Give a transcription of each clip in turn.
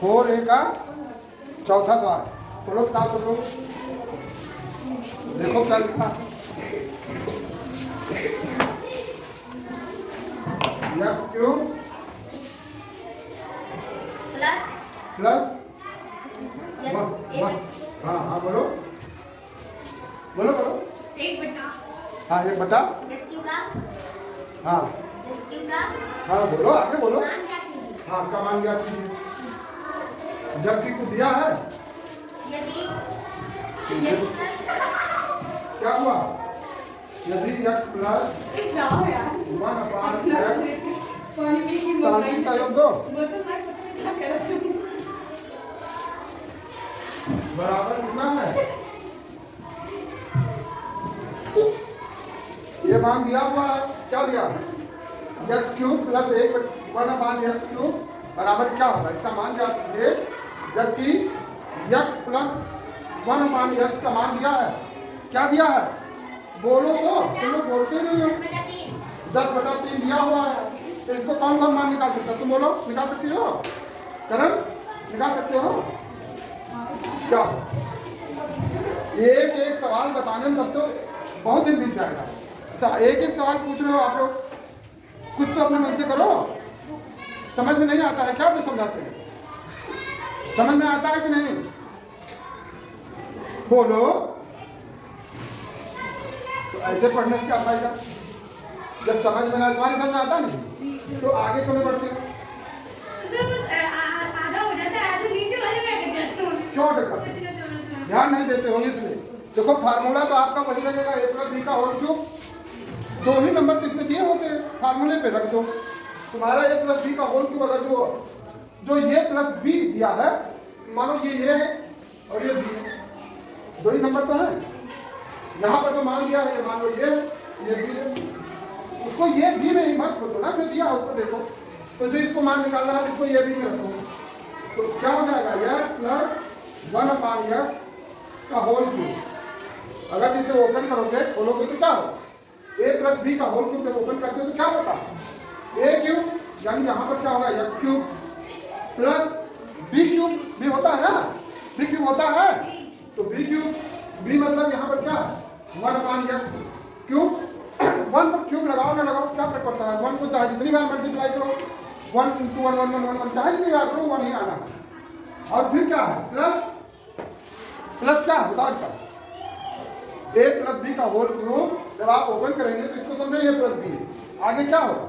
4a का चौथा द्वार। बोलो क्या बोलो, देखो क्या लिखा, एक्स क्यूब प्लस प्लस हाँ हाँ बोलो बोलो बोलो। 1/, हाँ 1/, एस क्यू का, हाँ एस क्यू का हाँ बोलो आगे बोलो। मान क्या कीजिए, हाँ का मान ज्ञात कीजिए। जबकि को दिया है, यदि क्या हुआ, यदि x प्लस 1/x का योग दो बराबर कितना है, ये मान दिया हुआ है, क्या दिया x क्यूब प्लस 1/x³ बराबर क्या होगा, इसका मान क्या कीजिए। जबकि x प्लस 1/x का मान दिया है, क्या दिया है बोलो तो, तुम लोग बोलते नहीं हो। 10/3 दिया हुआ है, तो इसको कौन कौन मान निकाल सकता है, तुम बोलो निकाल सकती हो, करण निकाल सकते हो क्या। एक एक सवाल बताने में तब तो बहुत दिन बीत जाएगा। एक एक सवाल पूछ रहे हो आप लोग, कुछ तो अपने मन से करो। समझ में नहीं आता है क्या आप समझाते हैं, समझ में आता है कि नहीं बोलो। तो ऐसे पढ़ने से क्या फायदा, जब समझ में ना, तुम्हारी समझ में आता नहीं तो आगे क्यों नहीं बढ़ते, आधा हो जाता है, आधा नीचे वाले में अटक जाते हैं। क्यों अटक, ध्यान नहीं देते हो इसलिए। देखो फार्मूला तो आपका वही लगेगा, a + b का होल क्यूब, 2 ही नंबर तो इसमें दिए होते हैं, फार्मूले पे रख दो। तुम्हारा a + b का होल क्यूब अगर जो ये प्लस b दिया है, मानो ये है और ये b है, 2 ही नंबर तो है। यहाँ पर तो मान दिया है, मान लो ये b है, उसको ये b में ही मत खोदो ना, जो दिया है उसको देखो। तो जो इसको मान निकालना है इसको ये b में रखो, तो क्या हो जाएगा x प्लस 1/x का होल क्यूब। अगर इसे ओपन करोगे खोलोगे तो क्या हो, a + b का होल क्यूब जब ओपन करते हो तो क्या होता है a क्यूब, यानी यहाँ पर क्या होगा x cube plus b cube, b होता है ना, b क्यूब होता है, तो b क्यूब, b मतलब यहाँ पर क्या 1/x क्यूब। 1 पर क्यूब लगाओ ना लगाओ क्या फर्क पड़ता है, 1 को चाहे जितनी बार मल्टीप्लाई करो, 1 × 1 1 1 1 चाहे जितनी बार करो 1 ही आना है। और फिर क्या है प्लस क्या है बताओ इसका, a + b का होल क्यूब जब आप ओपन करेंगे तो इसको समझे a + b, आगे क्या होगा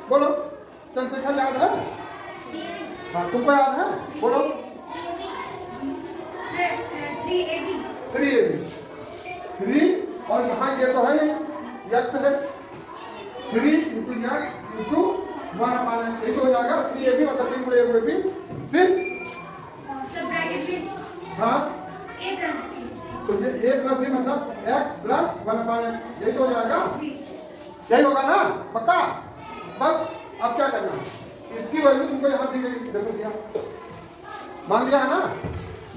बोलो, चंद्रशेखर याद है, हाँ तुमको याद है बोलो, 3ab 3 और यहाँ ये तो है नहीं x है, 3 × x × 1/x, ये तो हो जाएगा 3ab मतलब 3 × ab, फिर हाँ तो ये a + b मतलब x प्लस 1/x, यही तो हो जाएगा, यही होगा ना पक्का। बस अब क्या करना है, इसकी वैल्यू तुमको यहाँ दी गई, देखो दिया मान दिया है ना,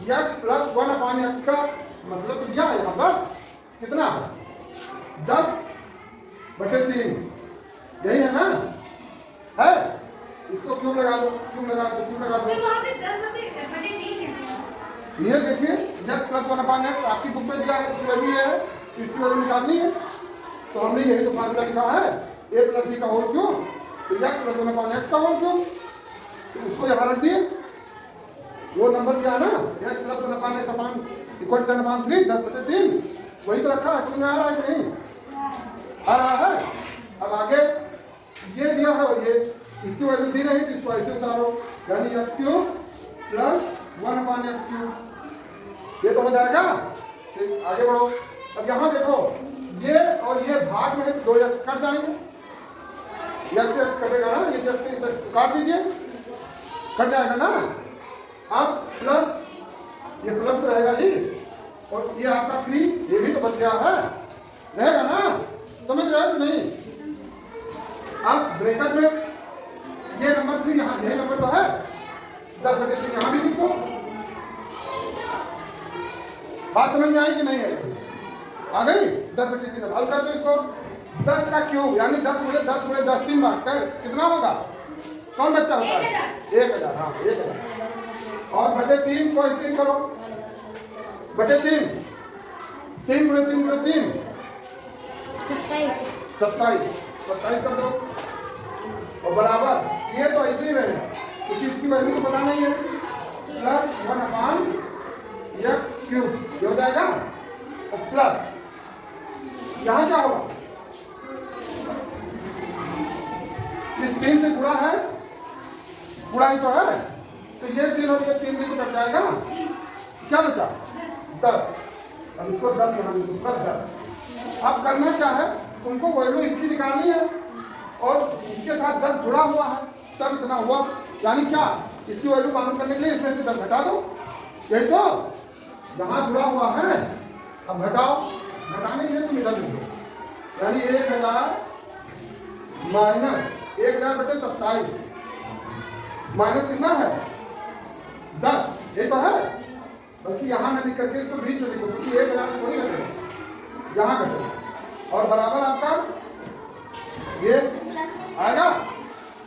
x प्लस 1/x का मतलब तो दिया है यहाँ पर कितना है 10/3, यही है ना, है इसको क्यूब लगा दो, क्यूब लगा दो, क्यूब लगा दो। ये देखिए x प्लस 1/x आपकी बुक में दिया है, इसकी वैल्यू है, इसकी वैल्यू निकालनी है, तो हमने यही तो फार्मूला लिखा है a + b का होल क्यूब, तो x प्लस 1/x का होल क्यूब, तो उसको यहाँ रख दिए, वो नंबर दिया ना x प्लस 1/x इक्वल 10/3 10/3, वही तो रखा है, समझ में आ रहा है कि नहीं आ रहा है। अब आगे ये दिया है और ये इसकी वैल्यू दी नहीं, तो इसको ऐसे उतारो, यानी x³ प्लस 1/x³, ये तो हो जाएगा। ठीक आगे बढ़ो, अब यहाँ देखो ये और ये भाग में है तो 2x कट जाएंगे, x से x कटेगा ना, ये x से x काट दीजिए, कट जाएगा ना। अब प्लस ये प्लस तो रहेगा जी, और ये आपका 3 ये भी तो बच गया है, रहेगा ना, समझ रहे हो कि नहीं। अब ब्रैकेट में ये नंबर 3 यहाँ, यही नंबर तो है 10/3, यहाँ भी लिखो, बात समझ में आई कि नहीं आई, आ गई 10/3, हल कर दो इसको, 10 का क्यूब यानी 10 × 10 × 10 3 बार कितना होगा, कौन बच्चा होता है 1000, हाँ 1000, अब बटे 3 को ऐसे ही करो, बटे 3, 3 गुणे 3 गुणे 3 27 कर दो और बराबर ये तो ऐसे ही रहेगा क्योंकि इसकी वैल्यू तो पता नहीं है, प्लस 1/x क्यूब ये हो जाएगा और प्लस यहाँ क्या होगा, इस 3 से जुड़ा है, जुड़ा ही तो है, तो ये 3 और ये 3 भी कट जाएगा ना, क्या बचा 10। अब इसको 10 यहाँ लिखो, प्लस 10। अब करना क्या है, तुमको वैल्यू इसकी निकालनी है और इसके साथ 10 जुड़ा हुआ है तब इतना हुआ, यानी क्या, इसकी वैल्यू मालूम करने के लिए इसमें से 10 घटा दो, यही तो यहाँ जुड़ा हुआ है। अब घटाओ, घटाने के लिए तुम इधर लिख दो, यानी 1000 माइनस 1000 बटे 27 माइनस कितना है 10, ये तो है, बल्कि यहाँ न लिख करके इसको बीच में लिखो क्योंकि 1000 थोड़ी घटेगा, यहाँ घटेगा और बराबर आपका ये आएगा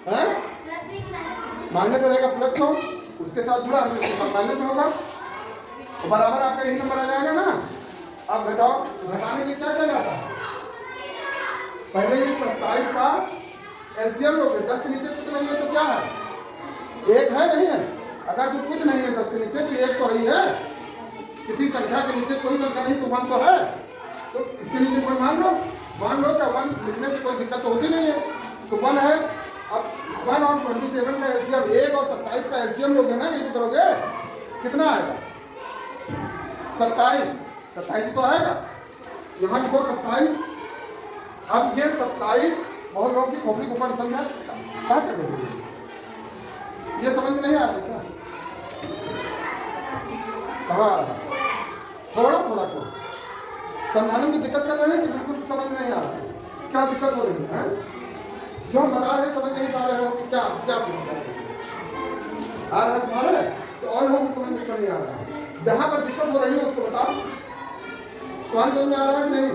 है, माइनस रहेगा प्लस तो उसके साथ जुड़ा है उसके साथ माइनस में होगा तो बराबर आपका यही नंबर आ जाएगा ना। अब घटाओ, घटाने के लिए क्या किया जाता है, पहले ये 27 का एलसीएम लोगे, 10 के नीचे कुछ नहीं है तो क्या है, 1 है नहीं है, अगर जो कुछ नहीं है 10 के नीचे तो 1 तो ही है, किसी संख्या के नीचे कोई संख्या नहीं तो 1 तो है, तो इसके नीचे कोई मान लो क्या 1 लिखने से कोई दिक्कत तो होती नहीं है, तो 1 है। अब 1 और 27 का एलसीएम, 1 और 27 का एलसीएम लोगे ना, ये करोगे कितना आएगा 27 तो आएगा, यहाँ लिखो 27। अब ये 27 बहुत लोगों की खोपड़ी को ऊपर समझा क्या कर देंगे, ये समझ में नहीं आ रहा क्या, कहाँ आ रहा, थोड़ा को समझाने में दिक्कत कर रहे हैं कि बिल्कुल समझ में नहीं आ रहा, क्या दिक्कत हो रही है, जो हम बता रहे समझ नहीं पा रहे हो, क्या क्या आ रहा है तुम्हारे, तो और लोगों को समझ में नहीं आ रहा है, जहाँ पर दिक्कत हो रही है उसको बताओ, तुम्हारी समझ में आ रहा है कि नहीं,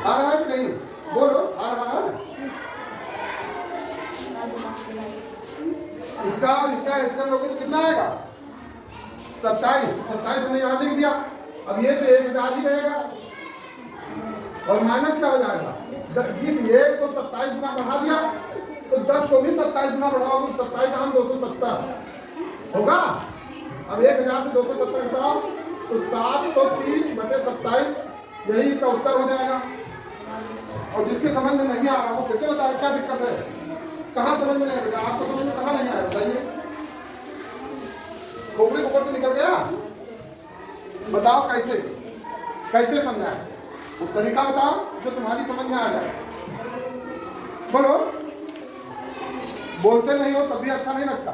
आ रहा है कि नहीं, बोलो आ रहा है, इसका और इसका एलसीएम लोगे तो कितना आएगा 27 हमने यहाँ लिख दिया। अब ये तो 1000 ही रहेगा और माइनस क्या हो जाएगा, जिस 1 को 27 गुना बढ़ा दिया तो 10 को भी 27 गुना बढ़ाओगे, 27 हम 270 होगा। अब 1000 से 270 घटाओ तो 730 बटे 27 यही इसका उत्तर हो जाएगा। और जिसके समझ में नहीं आ रहा वो कैसे बताए क्या दिक्कत है, कहाँ समझ में नहीं आएगा, आपको समझ में कहाँ नहीं आया बताइए, खोपड़ी ऊपर से निकल गया, बताओ कैसे कैसे समझाए, वो तरीका बताओ जो तुम्हारी समझ में आ जाए, बोलो, बोलते नहीं हो तब भी अच्छा नहीं लगता,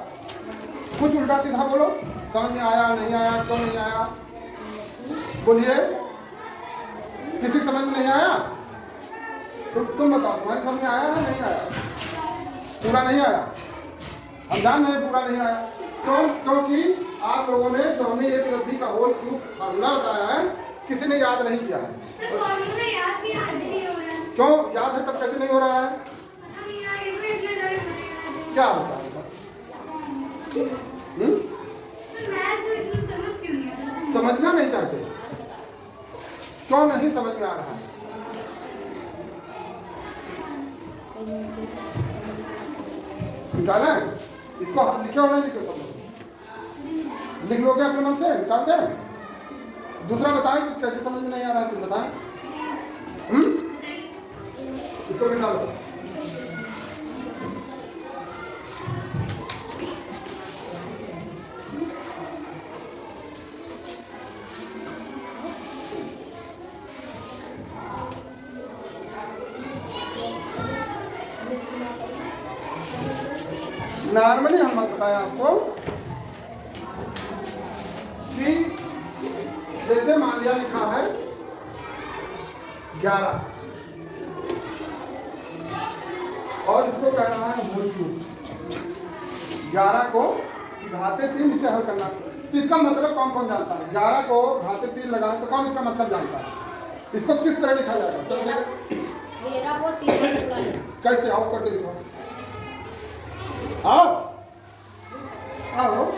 कुछ उल्टा सीधा बोलो, समझ में आया नहीं आया क्यों नहीं आया, बोलिए किसी समझ में नहीं आया तो तुम बताओ तुम्हारी समझ में आया है नहीं आया, पूरा नहीं आया, हम जान रहे पूरा नहीं आया क्यों, क्योंकि आप लोगों ने जो हमें 1+b का होल क्यूब फार्मूला बताया है किसी ने याद नहीं किया है, क्यों याद है तब कैसे नहीं हो रहा है, क्या होता है समझना नहीं चाहते, क्यों नहीं समझ में आ रहा है, निकाला है इसको लिखे हो नहीं लिखे, लिख लोगे अपने मन से, निकाल दें, दूसरा बताएं कि कैसे समझ में नहीं आ रहा है, तुम बताएं, इसको निकालो, नॉर्मली हम बताएं आपको कि जैसे मान लिया लिखा है 11 और इसको कह रहा है होल क्यूब, 11 को घाते 3 इसे हल करना, तो इसका मतलब कौन कौन जानता है, 11 को घाते 3 लगाए तो कौन इसका मतलब जानता है, इसको किस तरह लिखा जाएगा, कैसे आओ करके दिखाओ, आओ, 11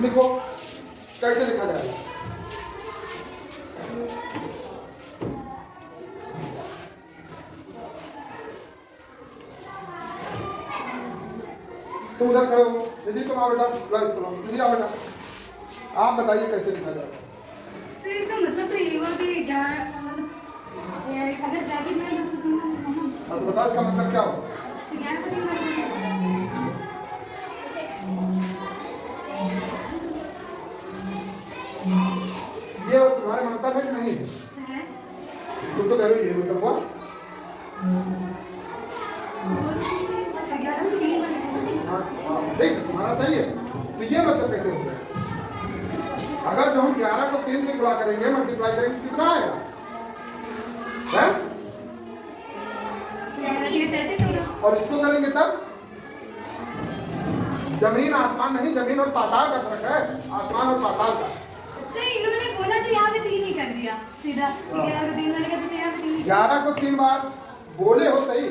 लिखो कैसे लिखा जाएगा। तुम उधर खड़े हो, दीदी तुम आओ बेटा, सुनो दीदी आओ बेटा, आप बताइए कैसे लिखा जाएगा। सर इसका मतलब तो ये हुआ कि 11 अगर ब्रैकेट में अब बताओ इसका मतलब क्या हो। 11 को 3 बार ये तुम्हारे मानता है कि नहीं है? तुम तो कह रहे हो ये मतलब हुआ। देख तुम्हारा सही है, तो ये मतलब कैसे होता है? अगर जो हम 11 को 3 से गुणा करेंगे, मल्टीप्लाई करेंगे, कितना आएगा? और इसको करेंगे तब जमीन आसमान नहीं, जमीन और पाताल का फर्क है, आसमान और पाताल का। इन्होंने बोला तो यहाँ पे 3 ही कर दिया सीधा। 11 को 3 वाले का तो यहाँ पे 3। 11 को 3 बार बोले हो सही,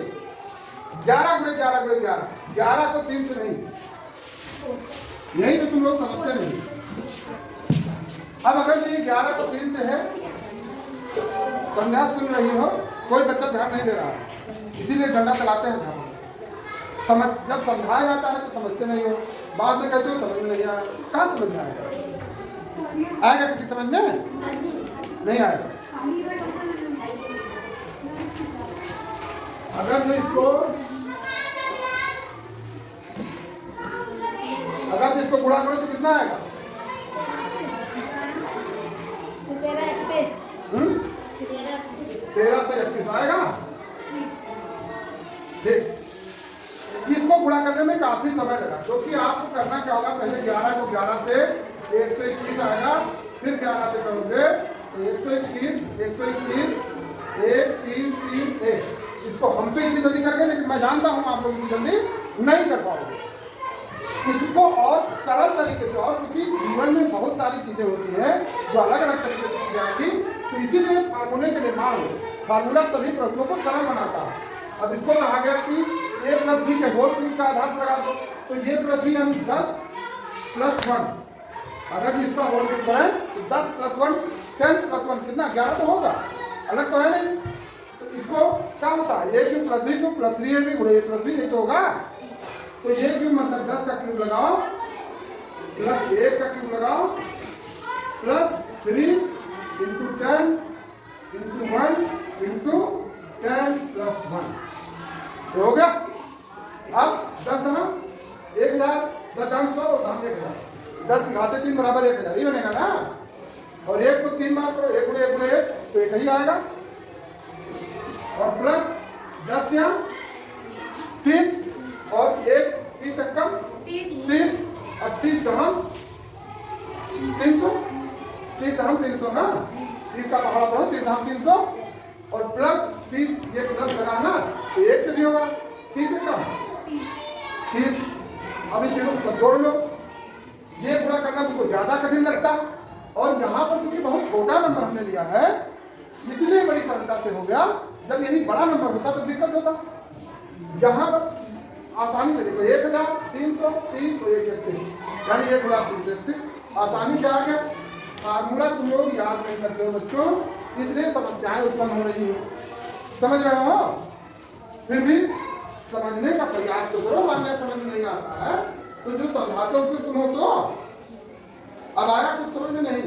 11 गुणे 11 गुणे 11, 11 को 3 से नहीं, यही तो तुम लोग समझते नहीं। अब अगर ये 11 को 3 से है, संध्या सुन रही हो, कोई बच्चा ध्यान नहीं दे रहा है, इसीलिए डंडा चलाते हैं ध्यान। समझ जब समझाया जाता है तो समझते नहीं हो, बाद में कहते हो समझ में नहीं आया। कहाँ समझ में आएगा? आएगा किसी समझ में नहीं आएगा। अगर जो इसको गुणा करो तो कितना आएगा? 13 से 31 आएगा। ठीक, इसको गुणा करने में काफी समय लगा, क्योंकि आपको करना क्या होगा, पहले 11 को 11 से 121 आएगा, फिर 11 से करोगे 121, 121, 1 3 3 1। इसको हम तो इतनी जल्दी करके, लेकिन मैं जानता हूँ आप लोग इतनी जल्दी नहीं कर पाओगे। इसको और सरल तरीके से, और क्योंकि जीवन में बहुत सारी चीजें होती हैं जो अलग अलग तरीके से की जाएगी, तो इसीलिए फार्मूले के निर्माण में फार्मूला सभी प्रश्नों को सरल बनाता है। अब इसको कहा गया कि a + b के होल क्यूब का आधार लगा दो, तो ये + b यानी 10 + 1। अगर इसका होल क्यूब करें तो 10 + 1 10 + 1 कितना? 11 तो होगा, अलग तो है नहीं। तो इसको क्या होता है, a cube + b cube + 3ab गुणे a + b, यही तो होगा। तो ये क्यूब मतलब 10 का क्यूब लगाओ, प्लस 1 का क्यूब लगाओ, प्लस 3 × 10 × 1 × 10 + 1 हो गया। अब 10 दाम 1000, 10 दाम 100, दाम 1000, 10 की घाते 3 बराबर 1000, ये बनेगा ना। और 1 को 3 बार करो, 1 × 1 तो 1 ही आएगा, और प्लस 10 यहाँ 30 और 1 30 तक कम 30, अब 30 दहम 300, 30 दहम 300 ना, 30 का पहाड़ा पढ़ो, 30 दहम 300, और प्लस 30, ये प्लस लगा ना तो 1 से भी होगा, 30 से कम 30। अब इस चीजों को जोड़ लो, ये पूरा करना तुमको ज्यादा कठिन लगता, और यहाँ पर क्योंकि बहुत छोटा नंबर हमने लिया है इसलिए बड़ी सरलता से हो गया। जब यही बड़ा नंबर होता तो दिक्कत होता। यहाँ पर आसानी से देखो, 1303 तो 131, यानी 1331 आसानी से आ गया। फार्मूला तुम लोग याद नहीं करते हो बच्चों, इसलिए समस्याएं उत्पन्न हो रही है, समझ रहे हो? फिर भी समझने का प्रयास तो करो, मान लिया समझ में नहीं आता है तो जो समझाते हो उसको सुनो तो। अब आया कुछ समझ में नहीं,